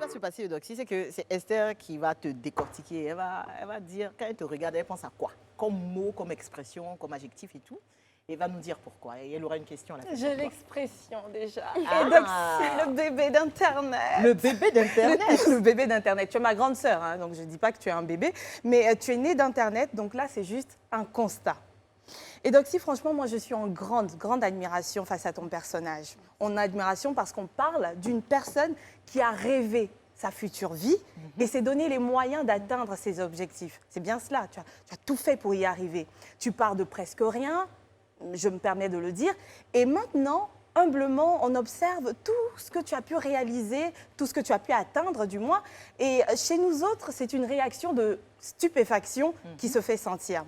va se passer, Eudoxie, c'est que c'est Esther qui va te décortiquer. Elle va dire, quand elle te regarde, elle pense à quoi? Comme mot, comme expression, comme adjectif et tout. Et elle va nous dire pourquoi. Et elle aura une question à la fin. J'ai l'expression déjà. Ah. Eudoxie, le bébé d'Internet. Le bébé d'Internet. Le bébé d'Internet. Tu es ma grande sœur, hein, donc je ne dis pas que tu es un bébé, mais tu es née d'Internet, donc là, c'est juste un constat. Eudoxie, franchement, moi, je suis en grande admiration face à ton personnage. En admiration parce qu'on parle d'une personne qui a rêvé sa future vie et s'est donné les moyens d'atteindre ses objectifs. C'est bien cela, tu as tout fait pour y arriver. Tu pars de presque rien, je me permets de le dire, et maintenant, humblement, on observe tout ce que tu as pu réaliser, tout ce que tu as pu atteindre, du moins. Et chez nous autres, c'est une réaction de stupéfaction qui se fait sentir.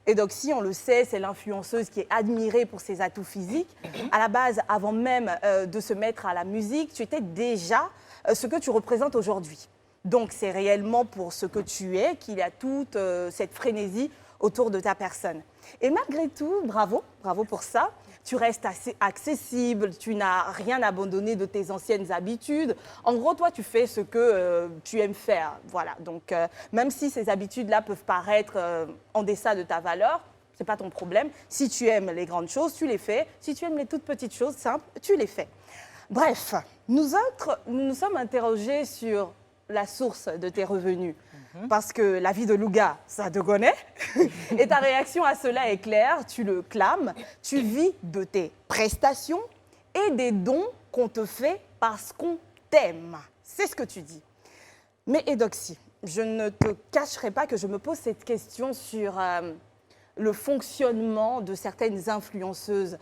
Eudoxie, on le sait, c'est l'influenceuse qui est admirée pour ses atouts physiques. À la base, avant même de se mettre à la musique, tu étais déjà ce que tu représentes aujourd'hui. Donc, c'est réellement pour ce que tu es qu'il y a toute cette frénésie autour de ta personne. Et malgré tout, bravo pour ça. Tu restes assez accessible, tu n'as rien abandonné de tes anciennes habitudes. En gros, toi, tu fais ce que tu aimes faire. Voilà. Donc, même si ces habitudes-là peuvent paraître en deçà de ta valeur, ce n'est pas ton problème. Si tu aimes les grandes choses, tu les fais. Si tu aimes les toutes petites choses simples, tu les fais. Bref, nous autres, nous nous sommes interrogés sur la source de tes revenus. Parce que la vie de Louga, ça te connaît. Et ta réaction à cela est claire, tu le clames. Tu vis de tes prestations et des dons qu'on te fait parce qu'on t'aime. C'est ce que tu dis. Mais Eudoxie, je ne te cacherai pas que je me pose cette question sur le fonctionnement de certaines influenceuses.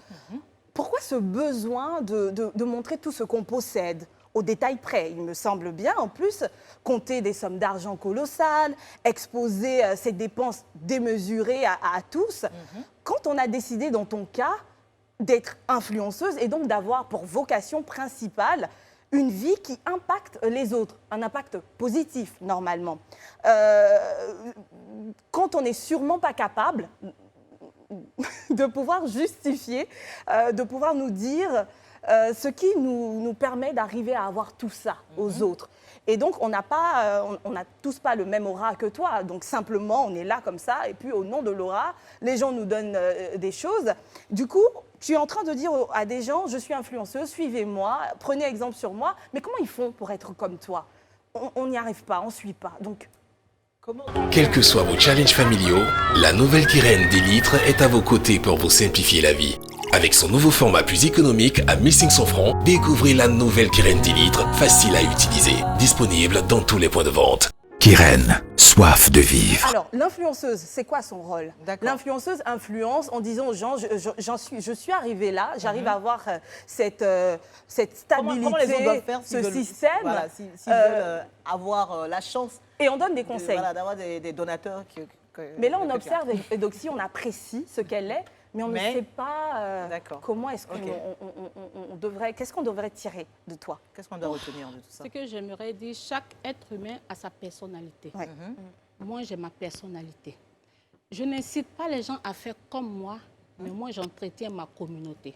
Pourquoi ce besoin de montrer tout ce qu'on possède au détail près? Il me semble bien, en plus, compter des sommes d'argent colossales, exposer ses dépenses démesurées à tous. Quand on a décidé, dans ton cas, d'être influenceuse et donc d'avoir pour vocation principale une vie qui impacte les autres, un impact positif, normalement. Quand on n'est sûrement pas capable de pouvoir justifier, de pouvoir nous dire ce qui nous permet d'arriver à avoir tout ça aux autres. Et donc, on n'a tous pas le même aura que toi. Donc, simplement, on est là comme ça. Et puis, au nom de l'aura, les gens nous donnent des choses. Du coup, tu es en train de dire à des gens, je suis influenceuse, suivez-moi, prenez exemple sur moi. Mais comment ils font pour être comme toi? On n'y arrive pas, on ne suit pas. Donc, Quels que soient vos challenges familiaux, la nouvelle Kyrène 10 litres est à vos côtés pour vous simplifier la vie. Avec son nouveau format plus économique à 1500 francs, découvrez la nouvelle Kyrène 10 litres, facile à utiliser. Disponible dans tous les points de vente. Kyrène, soif de vivre. alors, l'influenceuse, c'est quoi son rôle? D'accord. L'influenceuse influence en disant aux gens, je suis arrivée là, j'arrive à avoir cette stabilité, Comment les autres doivent faire s'ils ce veulent- système. Voilà, s'ils veulent avoir la chance Et on donne des conseils. d'avoir des donateurs. Mais là, on que tu as. observe Eudoxie, on apprécie ce qu'elle est, mais on ne Mais- sait pas D'accord. comment est-ce qu'on Ok. on devrait, qu'est-ce qu'on devrait tirer de toi. Qu'est-ce qu'on doit retenir de tout ça? Ce que j'aimerais dire, chaque être humain a sa personnalité. Ouais. Moi, j'ai ma personnalité. Je n'incite pas les gens à faire comme moi, mais moi, j'entretiens ma communauté.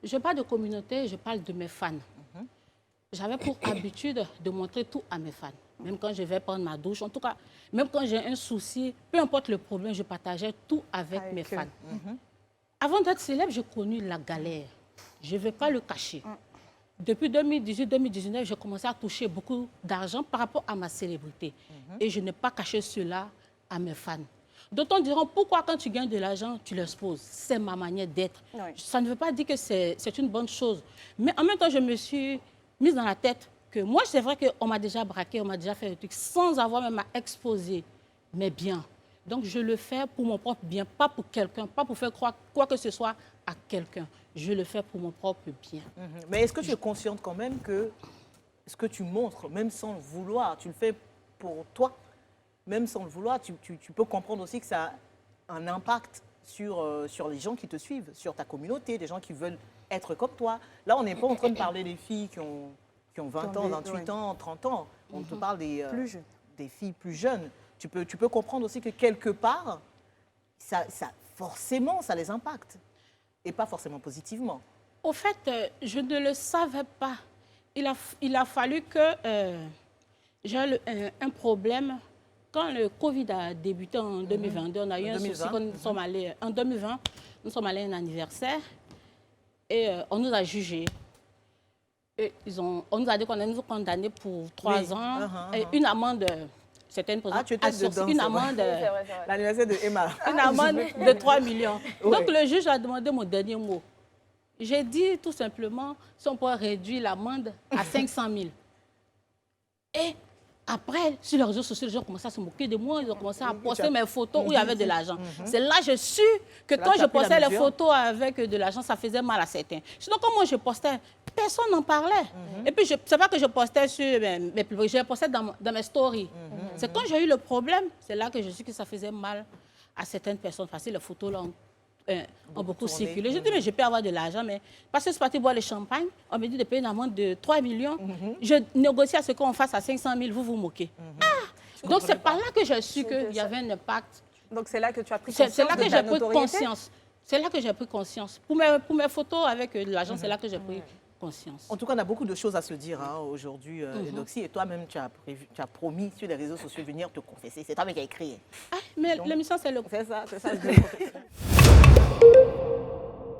Je parle de communauté, je parle de mes fans. J'avais pour habitude de montrer tout à mes fans. Même quand je vais prendre ma douche, en tout cas, même quand j'ai un souci, peu importe le problème, je partageais tout avec mes eux. fans. Avant d'être célèbre, j'ai connu la galère. Je ne vais pas le cacher. Depuis 2018-2019, j'ai commencé à toucher beaucoup d'argent par rapport à ma célébrité. Et je n'ai pas caché cela à mes fans. D'autres diront, pourquoi quand tu gagnes de l'argent, tu l'exposes? C'est ma manière d'être. Oui. Ça ne veut pas dire que c'est une bonne chose. Mais en même temps, je me suis mise dans la tête que moi, c'est vrai qu'on m'a déjà braqué, on m'a déjà fait des trucs sans avoir même à exposer mes biens. Donc, je le fais pour mon propre bien, pas pour quelqu'un, pas pour faire croire quoi que ce soit à quelqu'un. Je le fais pour mon propre bien. Mais est-ce que tu es consciente quand même que ce que tu montres, même sans le vouloir, tu le fais pour toi, même sans le vouloir, tu peux comprendre aussi que ça a un impact sur les gens qui te suivent, sur ta communauté, des gens qui veulent être comme toi. Là, on n'est pas en train de parler des filles qui ont 20 ans, 28 ans, 30 ans. On te parle Plus jeunes. des filles plus jeunes. Tu peux comprendre aussi que quelque part, forcément, ça les impacte. Et pas forcément positivement. Au fait, je ne le savais pas. Il a fallu que j'ai un problème. Quand le Covid a débuté en 2022, on a eu un souci quand nous sommes allés... En 2020, nous sommes allés à un anniversaire et on nous a jugés. Et on nous a dit qu'on allait nous condamner pour 3 ans et une amende... C'était une amende... L'anniversaire de Emma. Une amende de 3 millions. Donc le juge a demandé mon dernier mot. J'ai dit tout simplement si on pourrait réduire l'amende à 500 000. Et après, sur les réseaux sociaux, les gens ont commencé à se moquer de moi. Ils ont commencé à poster mes photos où il y avait de l'argent. C'est là que je su que quand je postais les photos avec de l'argent, ça faisait mal à certains. Sinon, quand moi je postais, personne n'en parlait. Et puis, c'est pas que je postais sur mes publics, je les postais dans mes stories. C'est quand j'ai eu le problème, c'est là que je su que ça faisait mal à certaines personnes. Parce que les photos là ont beaucoup circulé. Je dis, mais je peux avoir de l'argent, mais parce que je suis partie boire le champagne, on me dit de payer une amende de 3 millions. Je négocie à ce qu'on fasse à 500 000, vous vous moquez. Donc, c'est par là que j'ai su qu'il y avait un impact. Donc, c'est là que tu as pris conscience. C'est là que j'ai pris conscience. C'est là que j'ai pris conscience. Pour mes photos avec de l'argent, c'est là que j'ai pris conscience. En tout cas, on a beaucoup de choses à se dire aujourd'hui, Eudoxie. Et toi-même, tu as promis sur les réseaux sociaux de venir te confesser. C'est toi qui as écrit. Ah, mais l'émission, c'est le... C'est ça.